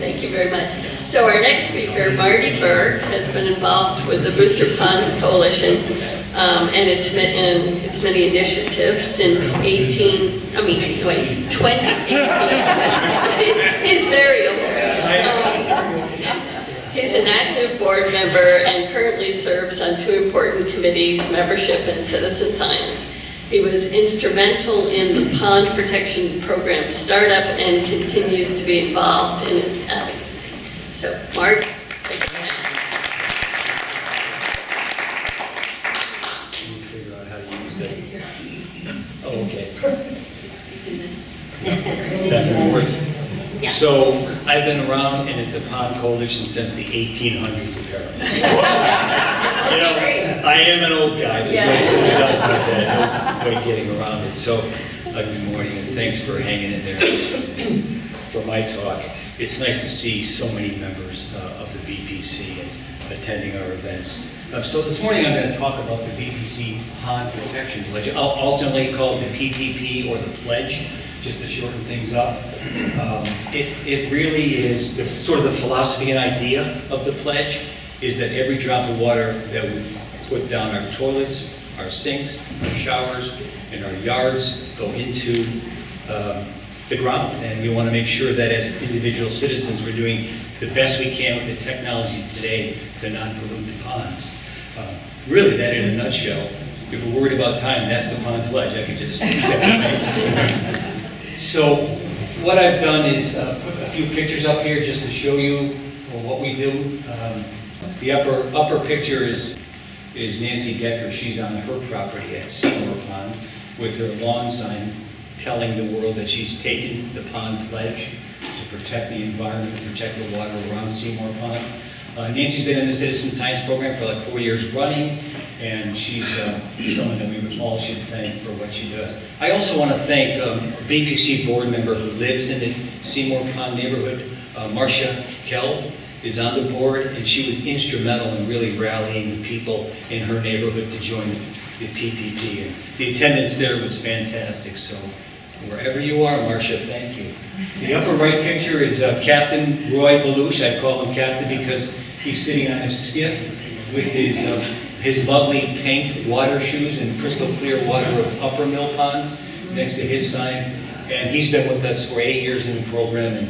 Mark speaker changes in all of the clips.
Speaker 1: Thank you very much. So our next speaker, Marty Burke, has been involved with the Booster Ponds Coalition and its many initiatives since 2018. He's very old. He's an active board member and currently serves on 2 important committees, membership and citizen science. He was instrumental in the Pond Protection Program startup and continues to be involved in its advocacy. So, Mark, take it away.
Speaker 2: Let me figure out how to use that. Oh, okay.
Speaker 1: You can just...
Speaker 2: Back and forth.
Speaker 1: Yeah.
Speaker 2: So I've been around in the Pond Coalition since the 1800s, apparently. You know, I am an old guy. There's no way getting around it. So good morning, and thanks for hanging in there for my talk. It's nice to see so many members of the BPC and attending our events. So this morning I'm going to talk about the BPC Pond Protection Pledge. I'll alternately call it the PPP or the Pledge, just to shorten things up. It really is sort of the philosophy and idea of the pledge is that every drop of water that we put down our toilets, our sinks, our showers, and our yards go into the ground. And we want to make sure that as individual citizens we're doing the best we can with the technology today to not pollute the ponds. Really, that in a nutshell, if we're worried about time, that's the Pond Pledge. I could just step away. So what I've done is put a few pictures up here just to show you what we do. The upper picture is Nancy Decker. She's on her property at Seymour Pond with her lawn sign telling the world that she's taken the Pond Pledge to protect the environment and protect the water around Seymour Pond. Nancy's been in the Citizen Science Program for like 4 years running, and she's someone that we all should thank for what she does. I also want to thank a BPC board member who lives in the Seymour Pond neighborhood, Marcia Kelb, is on the board, and she was instrumental in really rallying the people in her neighborhood to join the PPP. And the attendance there was fantastic, so wherever you are, Marcia, thank you. The upper right picture is Captain Roy Belush. I call him Captain because he's sitting on his skiff with his lovely pink water shoes and crystal clear water of Upper Mill Pond next to his sign. And he's been with us for 8 years in the program, and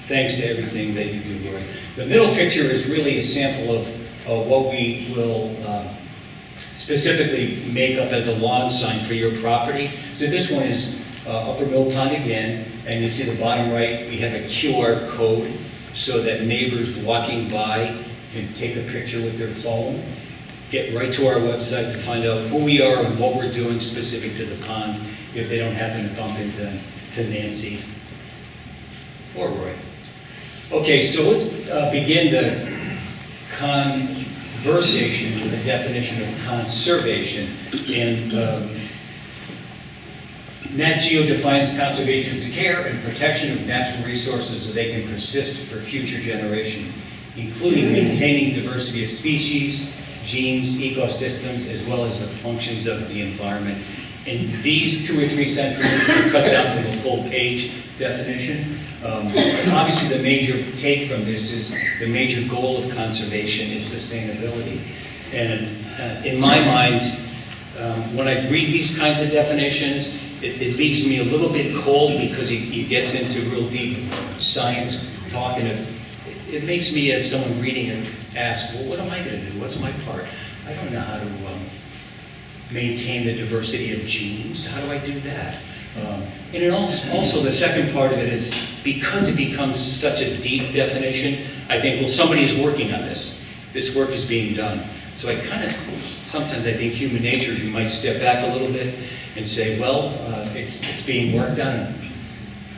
Speaker 2: thanks to everything that you do, Roy. The middle picture is really a sample of what we will specifically make up as a lawn sign for your property. So this one is Upper Mill Pond again, and you see the bottom right, we have a QR code so that neighbors walking by can take a picture with their phone, get right to our website to find out who we are and what we're doing specific to the pond if they don't happen to bump into Nancy or Roy. Okay, so let's begin the conversation with the definition of conservation. And Nat Geo defines conservation as the care and protection of natural resources so they can persist for future generations, including maintaining diversity of species, genes, ecosystems, as well as the functions of the environment. And these 2 or 3 sentences are cut down from the full page definition. Obviously, the major take from this is the major goal of conservation is sustainability. And in my mind, when I read these kinds of definitions, it leaves me a little bit cold because he gets into real deep science talk, and it makes me, as someone reading it, ask, well, what am I going to do? What's my part? I don't know how to maintain the diversity of genes. How do I do that? And it also, the second part of it is, because it becomes such a deep definition, I think, well, somebody is working on this. This work is being done. So I kind of, sometimes I think human nature is you might step back a little bit and say, well, it's being worked on.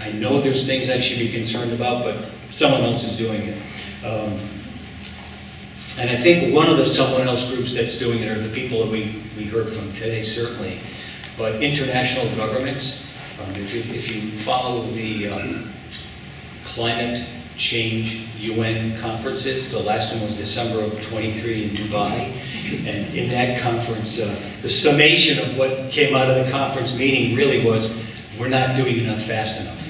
Speaker 2: I know there's things I should be concerned about, but someone else is doing it. And I think one of the someone else groups that's doing it are the people that we heard from today, certainly. But international governments, if you follow the climate change UN conferences, the last one was December of 23 in Dubai. And in that conference, the summation of what came out of the conference meeting really was, we're not doing enough fast enough.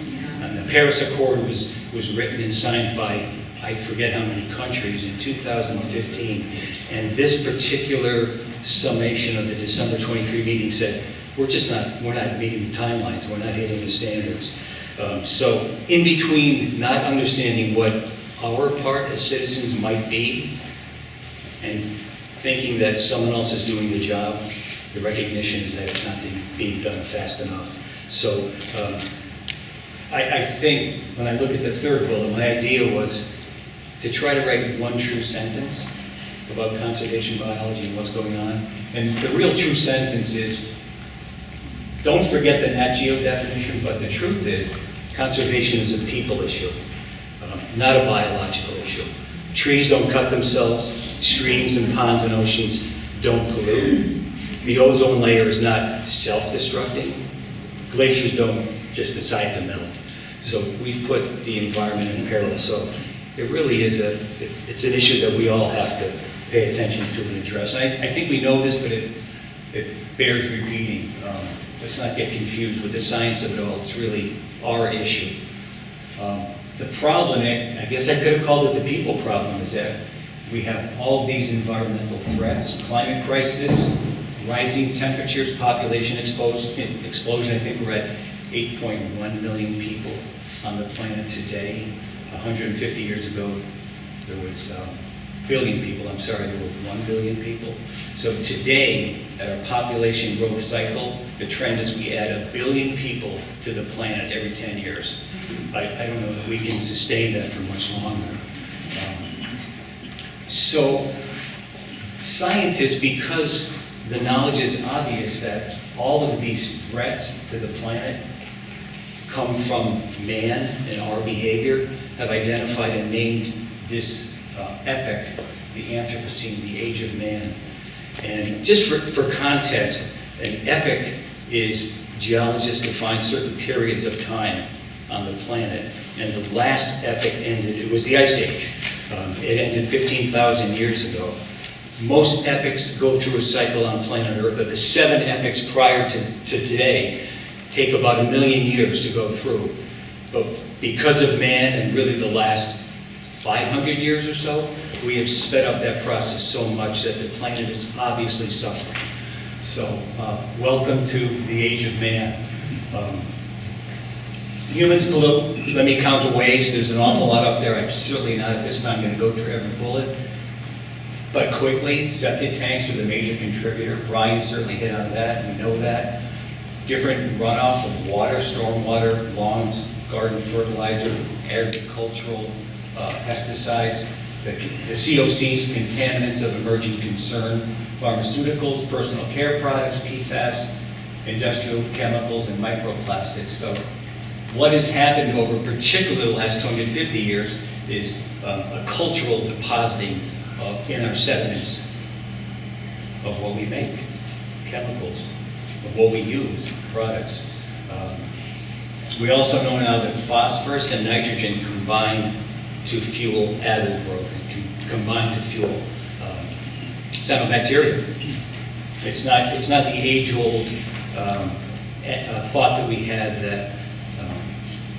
Speaker 2: And the Paris Accord was written and signed by, I forget how many countries, in 2015. And this particular summation of the December 23 meeting said, we're not meeting the timelines, we're not hitting the standards. So in between not understanding what our part as citizens might be and thinking that someone else is doing the job, the recognition is that it's not being done fast enough. So I think when I look at the third bullet, my idea was to try to write one true sentence about conservation biology and what's going on. And the real true sentence is, don't forget the Nat Geo definition, but the truth is, conservation is a people issue, not a biological issue. Trees don't cut themselves, streams and ponds and oceans don't pollute. The ozone layer is not self-destructing. Glaciers don't just decide to melt. So we've put the environment in peril. So it really is it's an issue that we all have to pay attention to and address. And I think we know this, but it bears repeating. Let's not get confused with the science of it all. It's really our issue. The problem, I guess I could have called it the people problem, is that we have all of these environmental threats, climate crisis, rising temperatures, population explosion. I think we're at 8.1 million people on the planet today. 150 years ago, there was billion people. I'm sorry, there were 1 billion people. So today, at our population growth cycle, the trend is we add 1 billion people to the planet every 10 years. I don't know that we can sustain that for much longer. So scientists, because the knowledge is obvious that all of these threats to the planet come from man and our behavior, have identified and named this epoch the Anthropocene, the age of man. And just for context, an epoch is geologists define certain periods of time on the planet. And the last epoch ended, it was the Ice Age. It ended 15,000 years ago. Most epochs go through a cycle on planet Earth. The 7 epochs prior to today take about 1 million years to go through. But because of man and really the last 500 years or so, we have sped up that process so much that the planet is obviously suffering. So welcome to the age of man. Humans pollute. Let me count the ways. There's an awful lot up there. I'm certainly not at this time going to go through every bullet. But quickly, septic tanks are the major contributor. Brian certainly hit on that. We know that. Different runoff of water, stormwater, lawns, garden fertilizer, agricultural pesticides, the COCs, contaminants of emerging concern, pharmaceuticals, personal care products, PFAS, industrial chemicals, and microplastics. So what has happened over particularly the last 250 years is a cultural depositing in our sediments of what we make, chemicals, of what we use, products. We also know now that phosphorus and nitrogen combine to fuel algal growth and combine to fuel cyanobacteria. It's not the age-old thought that we had that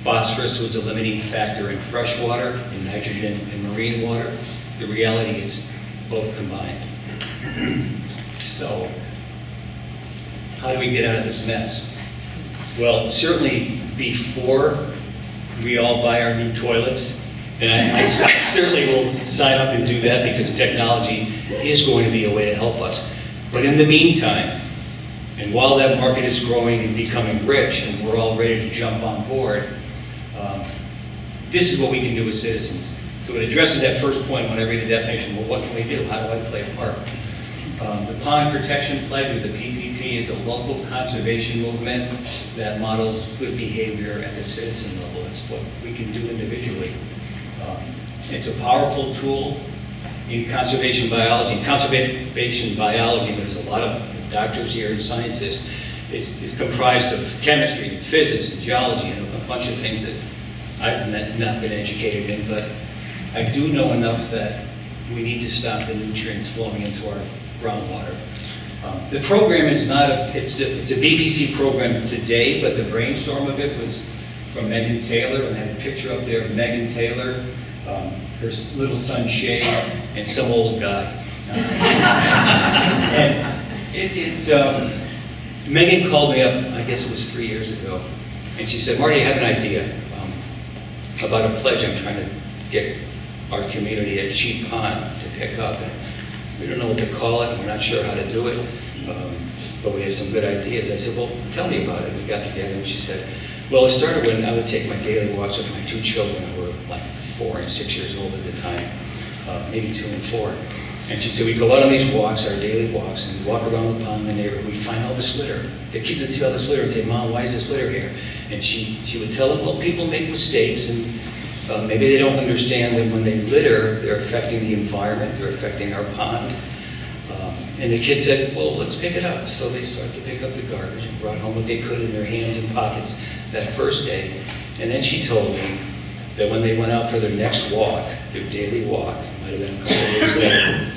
Speaker 2: phosphorus was a limiting factor in fresh water, in nitrogen, in marine water. The reality is both combined. So, how do we get out of this mess? Well, certainly before we all buy our new toilets, and I certainly will sign up and do that because technology is going to be a way to help us. But in the meantime, and while that market is growing and becoming rich and we're all ready to jump on board, this is what we can do as citizens. So it addresses that first point when I read the definition. Well, what can we do? How do I play a part? The Pond Protection Pledge, or the PPP, is a local conservation movement that models good behavior at the citizen level. It's what we can do individually. It's a powerful tool in conservation biology. In conservation biology, there's a lot of doctors here and scientists. It's comprised of chemistry and physics and geology and a bunch of things that I've not been educated in, but I do know enough that we need to stop the nutrients flowing into our groundwater. The program is not it's a BPC program today, but the brainstorm of it was from Megan Taylor, and I have a picture up there of Megan Taylor, her little son Shay, and some old guy. And Megan called me up, I guess it was 3 years ago, and she said, Marty, I have an idea about a pledge I'm trying to get our community at Cheap Pond to pick up. And we don't know what to call it, and we're not sure how to do it, but we have some good ideas. I said, well, tell me about it. We got together, and she said, well, it started when I would take my daily walks with my 2 children who were like 4 and 6 years old at the time, maybe 2 and 4. And she said, we go out on these walks, our daily walks, and we walk around the pond in the neighborhood. We find all this litter. The kids would see all this litter and say, Mom, why is this litter here? And she would tell them, well, people make mistakes, and maybe they don't understand that when they litter, they're affecting the environment, they're affecting our pond. And the kids said, well, let's pick it up. So they started to pick up the garbage and brought home what they could in their hands and pockets that first day. And then she told me that when they went out for their next walk, their daily walk, might have been a couple of days later,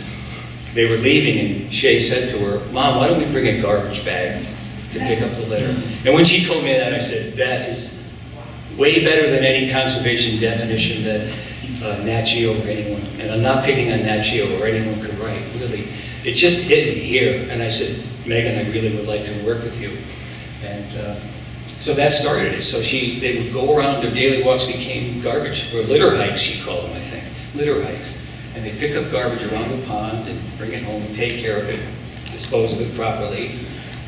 Speaker 2: they were leaving, and Shay said to her, Mom, why don't we bring a garbage bag to pick up the litter? And when she told me that, I said, that is way better than any conservation definition that Nat Geo or anyone, and I'm not picking on Nat Geo or anyone could write, really. It just hit me here, and I said, Megan, I really would like to work with you. And so that started it. So they would go around, their daily walks became garbage, or litter hikes, she called them, I think, litter hikes. And they pick up garbage around the pond and bring it home and take care of it, dispose of it properly.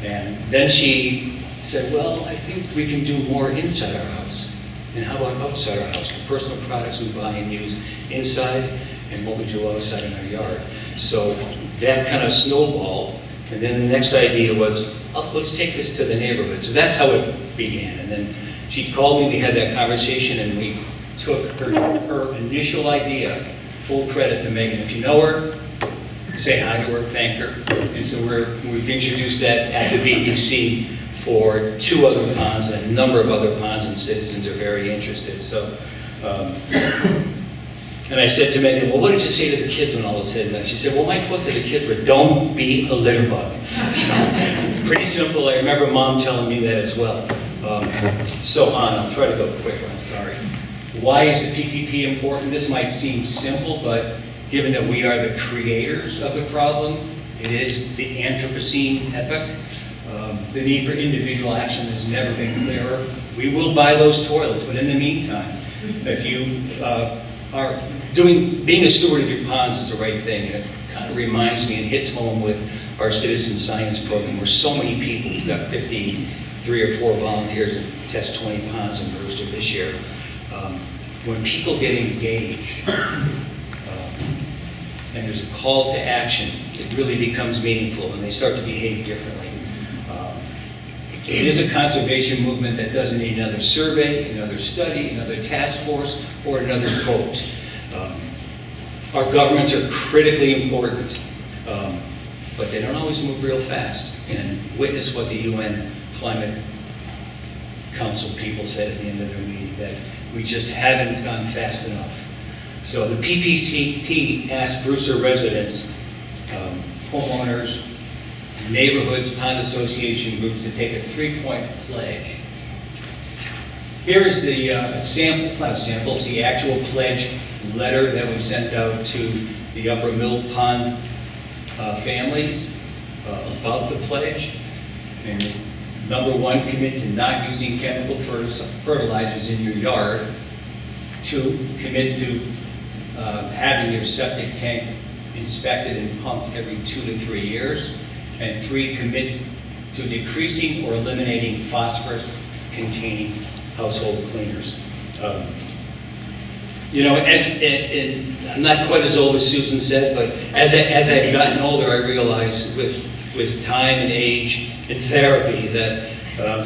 Speaker 2: And then she said, well, I think we can do more inside our house. And how about outside our house? The personal products we buy and use inside and what we do outside in our yard. So that kind of snowballed. And then the next idea was, oh, let's take this to the neighborhood. So that's how it began. And then she called me, we had that conversation, and we took her initial idea. Full credit to Megan. If you know her, say hi to her, thank her. And so we've introduced that at the BBC for 2 other ponds and a number of other ponds, and citizens are very interested. So, and I said to Megan, well, what did you say to the kids when all was said and done? She said, well, my quote to the kids were, don't be a litter bug. So, pretty simple. I remember Mom telling me that as well. So on, I'll try to go quicker, I'm sorry. Why is the PPP important? This might seem simple, but given that we are the creators of the problem, it is the Anthropocene epoch. The need for individual action has never been clearer. We will buy those toilets, but in the meantime, if you are being a steward of your ponds is the right thing, and it kind of reminds me and hits home with our citizen science program, where so many people, we've got 53 or 4 volunteers to test 20 ponds in Brewster this year. When people get engaged and there's a call to action, it really becomes meaningful and they start to behave differently. It is a conservation movement that doesn't need another survey, another study, another task force, or another vote. Our governments are critically important, but they don't always move real fast. And witness what the UN Climate Council people said at the end of their meeting, that we just haven't gone fast enough. So the PPCP asked Brewster residents, homeowners, neighborhoods, pond association groups to take a 3-point pledge. Here is the sample, it's not a sample, it's the actual pledge letter that we sent out to the Upper Mill Pond families about the pledge. And it's number 1, commit to not using chemical fertilizers in your yard. 2, commit to having your septic tank inspected and pumped every 2 to 3 years. And 3, commit to decreasing or eliminating phosphorus-containing household cleaners. You know, I'm not quite as old as Susan said, but as I've gotten older, I realize with time and age and therapy that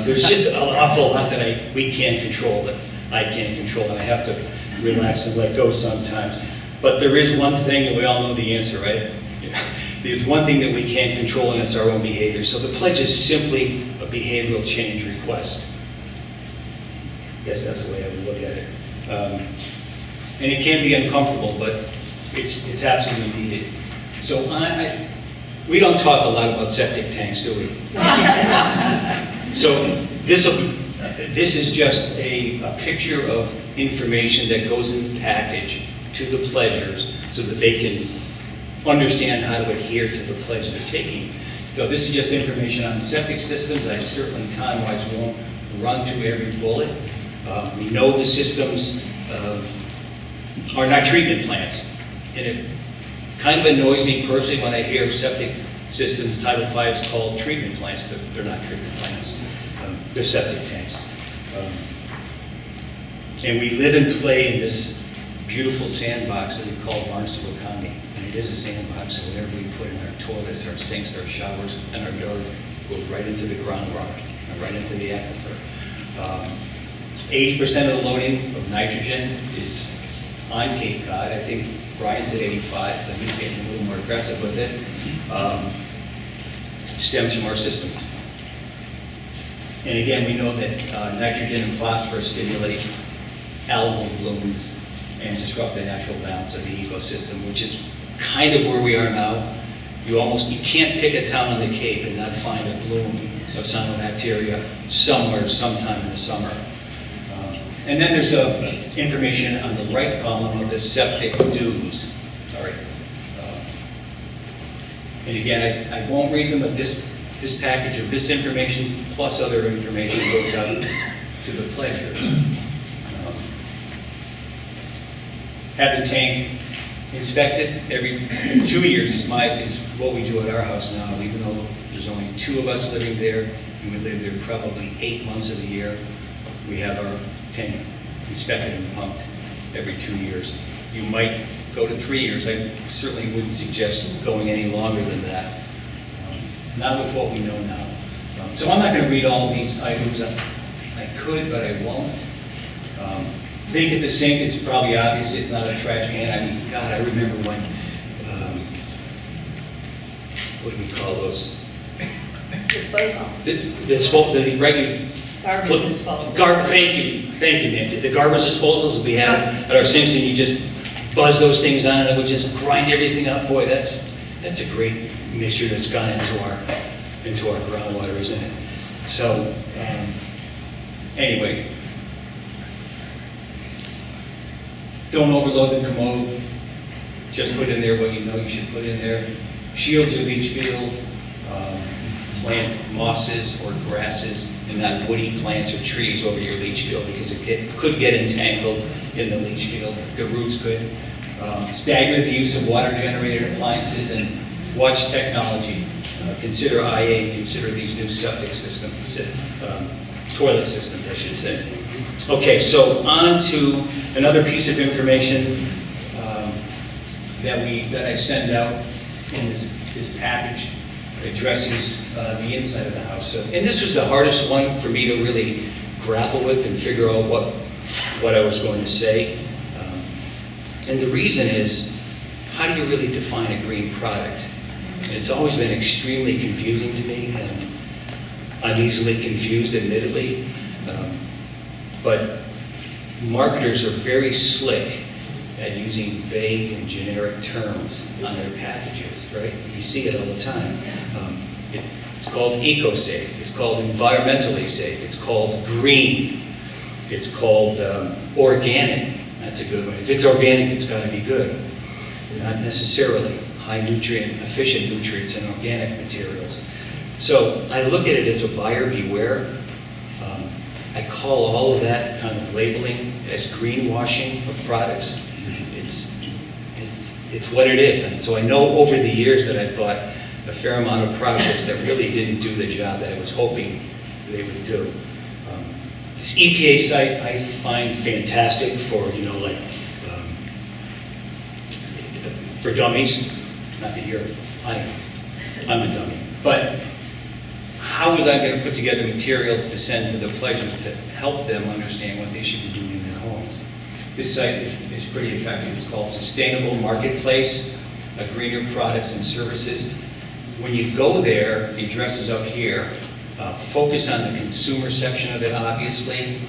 Speaker 2: there's just an awful lot that we can't control, that I can't control, and I have to relax and let go sometimes. But there is one thing, and we all know the answer, right? There's one thing that we can't control, and it's our own behavior. So the pledge is simply a behavioral change request. I guess that's the way I would look at it. And it can be uncomfortable, but it's absolutely needed. So we don't talk a lot about septic tanks, do we? So this will, This is just a picture of information that goes in the package to the pledgers so that they can understand how to adhere to the pledge they're taking. So this is just information on septic systems. I certainly time-wise won't run through every bullet. We know the systems are not treatment plants. And it kind of annoys me personally when I hear septic systems, Title V is called treatment plants, but they're not treatment plants. They're septic tanks. And we live and play in this beautiful sandbox that we call Barnstable County. And it is a sandbox, so whatever we put in our toilets, our sinks, our showers, and our dirt goes right into the groundwater, and right into the aquifer. 80% of the loading of nitrogen is on Cape Cod. I think Brian's at 85, but he's getting a little more aggressive with it. Stems from our systems. And again, we know that nitrogen and phosphorus stimulate algal blooms and disrupt the natural balance of the ecosystem, which is kind of where we are now. You can't pick a town on the Cape and not find a bloom of cyanobacteria somewhere, sometime in the summer. And then there's information on the right column of the septic dues. Sorry. And again, I won't read them, but this package of this information plus other information goes out to the pledgers. Have the tank inspected every 2 years is what we do at our house now, even though there's only 2 of us living there, and we live there probably 8 months of the year. We have our tank inspected and pumped every 2 years. You might go to 3 years. I certainly wouldn't suggest going any longer than that. Not with what we know now. So I'm not going to read all of these items. I could, but I won't. Think at the sink, it's probably obvious it's not a trash can. I mean, God, I remember when, what do we call those?
Speaker 3: Disposal.
Speaker 2: The regular.
Speaker 3: Garbage disposal.
Speaker 2: Thank you, Nancy. The garbage disposals we have at our sinks, and you just buzz those things on, and it would just grind everything up. Boy, that's a great mixture that's gone into our groundwater, isn't it? So, anyway, don't overload the commode. Just put in there what you know you should put in there. Shield your leach field. Plant mosses or grasses and not woody plants or trees over your leach field because it could get entangled in the leach field. The roots could. Stagger the use of water-generated appliances and watch technology. Consider IA, consider these new septic systems, toilet systems, I should say. Okay, so on to another piece of information that I send out in this package. Addresses the inside of the house. So, and this was the hardest one for me to really grapple with and figure out what I was going to say. And the reason is, how do you really define a green product? And it's always been extremely confusing to me, and I'm easily confused, admittedly. But marketers are very slick at using vague and generic terms on their packages, right? You see it all the time. It's called eco-safe, it's called environmentally safe, it's called green, it's called organic. That's a good one. If it's organic, it's got to be good. Not necessarily high nutrient, efficient nutrients in organic materials. So I look at it as a buyer beware. I call all of that kind of labeling as greenwashing of products. It's what it is. And so I know over the years that I've bought a fair amount of products that really didn't do the job that I was hoping they would do. This EPA site I find fantastic for, for dummies. Not that I'm a dummy. But how was I going to put together materials to send to the pledgers to help them understand what they should be doing in their homes? This site is pretty effective. It's called Sustainable Marketplace, Greener Products and Services. When you go there, the address is up here. Focus on the consumer section of it, obviously.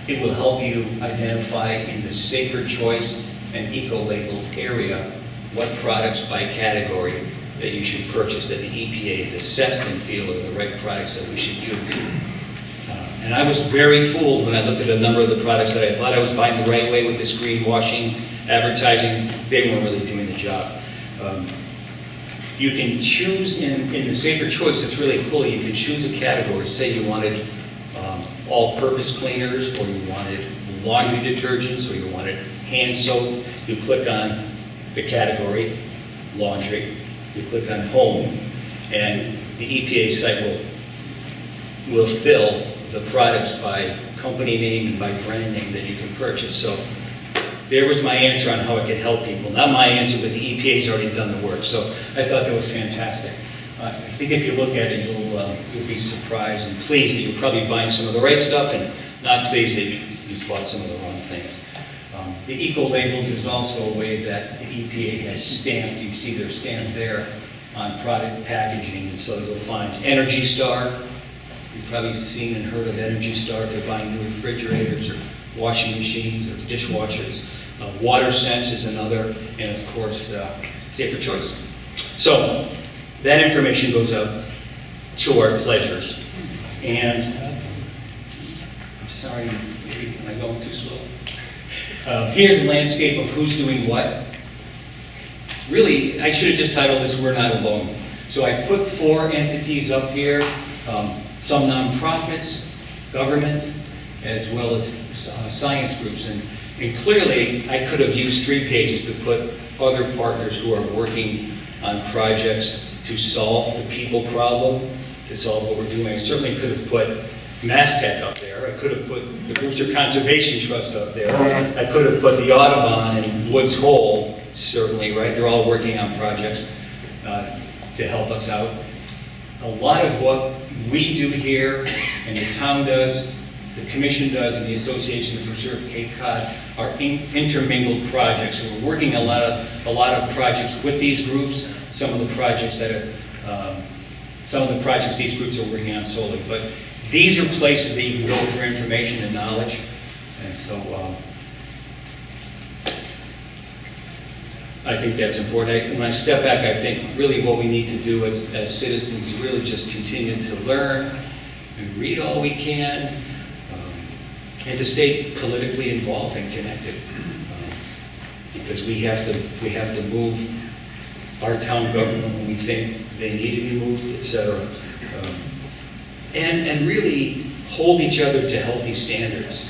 Speaker 2: It will help you identify in the safer choice and eco-labels area what products by category that you should purchase, that the EPA has assessed and feel are the right products that we should use. And I was very fooled when I looked at a number of the products that I thought I was buying the right way with this greenwashing, advertising. They weren't really doing the job. You can choose in the Safer Choice, it's really cool, you can choose a category. Say you wanted all-purpose cleaners, or you wanted laundry detergents, or you wanted hand soap. You click on the category, laundry, you click on home, and the EPA site will fill the products by company name and by brand name that you can purchase. So there was my answer on how it could help people. Not my answer, but the EPA's already done the work. So I thought that was fantastic. I think if you look at it, you'll be surprised and pleased that you're probably buying some of the right stuff, and not pleased that you bought some of the wrong things. The eco labels is also a way that the EPA has stamped. You see their stamp there on product packaging, and so you'll find Energy Star. You've probably seen and heard of Energy Star. They're buying new refrigerators or washing machines or dishwashers. Water Sense is another, and of course, Safer Choice. So that information goes up to our pleasures. And I'm sorry, maybe am I going too slow? Here's a landscape of who's doing what. Really, I should have just titled this "We're Not Alone." So I put 4 entities up here, some nonprofits, government, as well as science groups. And clearly, I could have used 3 pages to put other partners who are working on projects to solve the people problem, to solve what we're doing. I certainly could have put MassTech up there. I could have put the Brewster Conservation Trust up there. I could have put the Audubon and Woods Hole, certainly, right? They're all working on projects to help us out. A lot of what we do here, and the town does, the commission does, and the Association to Preserve Cape Cod are intermingled projects. So we're working a lot of projects with these groups. Some of the projects these groups are working on solely. But these are places that you can go for information and knowledge. And so I think that's important. When I step back, I think really what we need to do as citizens is really just continue to learn and read all we can, and to stay politically involved and connected, because we have to move our town government when we think they need to be moved, etc. And really hold each other to healthy standards.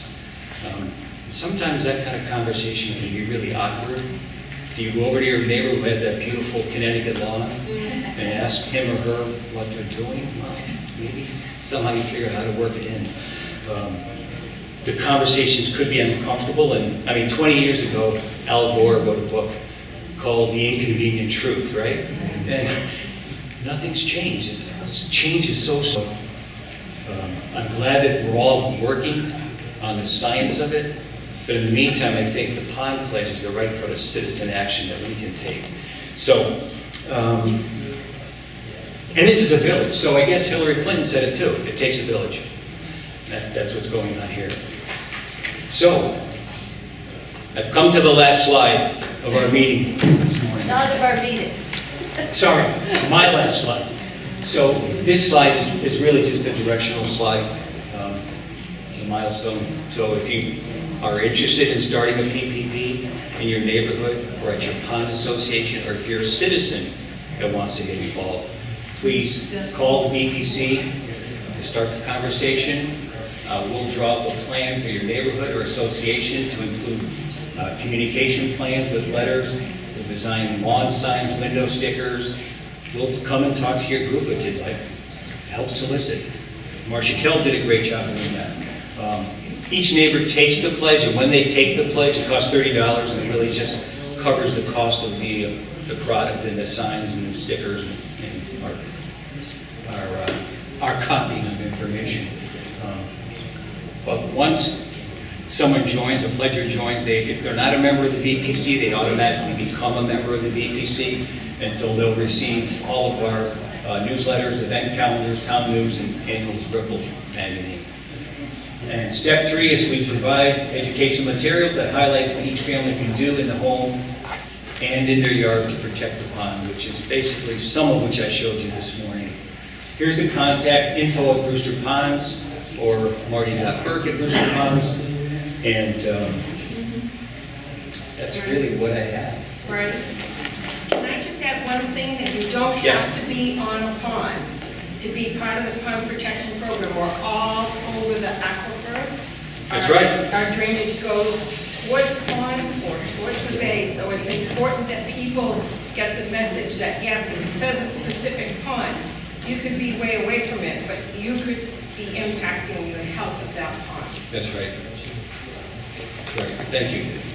Speaker 2: Sometimes that kind of conversation can be really awkward. Do you go over to your neighbor who has that beautiful Connecticut lawn and ask him or her what they're doing? Well, maybe somehow you figure out how to work it in. The conversations could be uncomfortable, and I mean, 20 years ago, Al Gore wrote a book called The Inconvenient Truth, right? And nothing's changed. Change is so slow. I'm glad that we're all working on the science of it, but in the meantime, I think the pond pledge is the right kind of citizen action that we can take. So, and this is a village, so I guess Hillary Clinton said it too. It takes a village. That's what's going on here. So, I've come to the last slide of our meeting this morning.
Speaker 3: Not of our meeting.
Speaker 2: Sorry, my last slide. So this slide is really just a directional slide, a milestone. So if you are interested in starting a PPP in your neighborhood or at your pond association, or if you're a citizen that wants to get involved, please call the BPC to start the conversation. We'll draw up a plan for your neighborhood or association to include communication plans with letters, we'll design lawn signs, window stickers. We'll come and talk to your group if you'd like. Help solicit. Marcia Kell did a great job doing that. Each neighbor takes the pledge, and when they take the pledge, it costs $30, and it really just covers the cost of the product and the signs and the stickers and our copying of information. But once someone joins, a pledger joins, if they're not a member of the VPC, they automatically become a member of the VPC, and so they'll receive all of our newsletters, event calendars, town news, and annual Ripple magazine. And step 3 is we provide educational materials that highlight what each family can do in the home and in their yard to protect the pond, which is basically some of which I showed you this morning. Here's the contact info at Brewster Ponds, or Marty Burke at Worcester Ponds, and that's really what I have.
Speaker 4: Right. Can I just add one thing, that you don't
Speaker 2: Yeah.
Speaker 4: have to be on a pond to be part of the pond protection program. We're all over the aquifer.
Speaker 2: That's right.
Speaker 4: Our drainage goes towards ponds or towards the bay, so it's important that people get the message that, yes, if it says a specific pond, you could be way away from it, but you could be impacting the health of that pond.
Speaker 2: That's right. That's right. Thank you.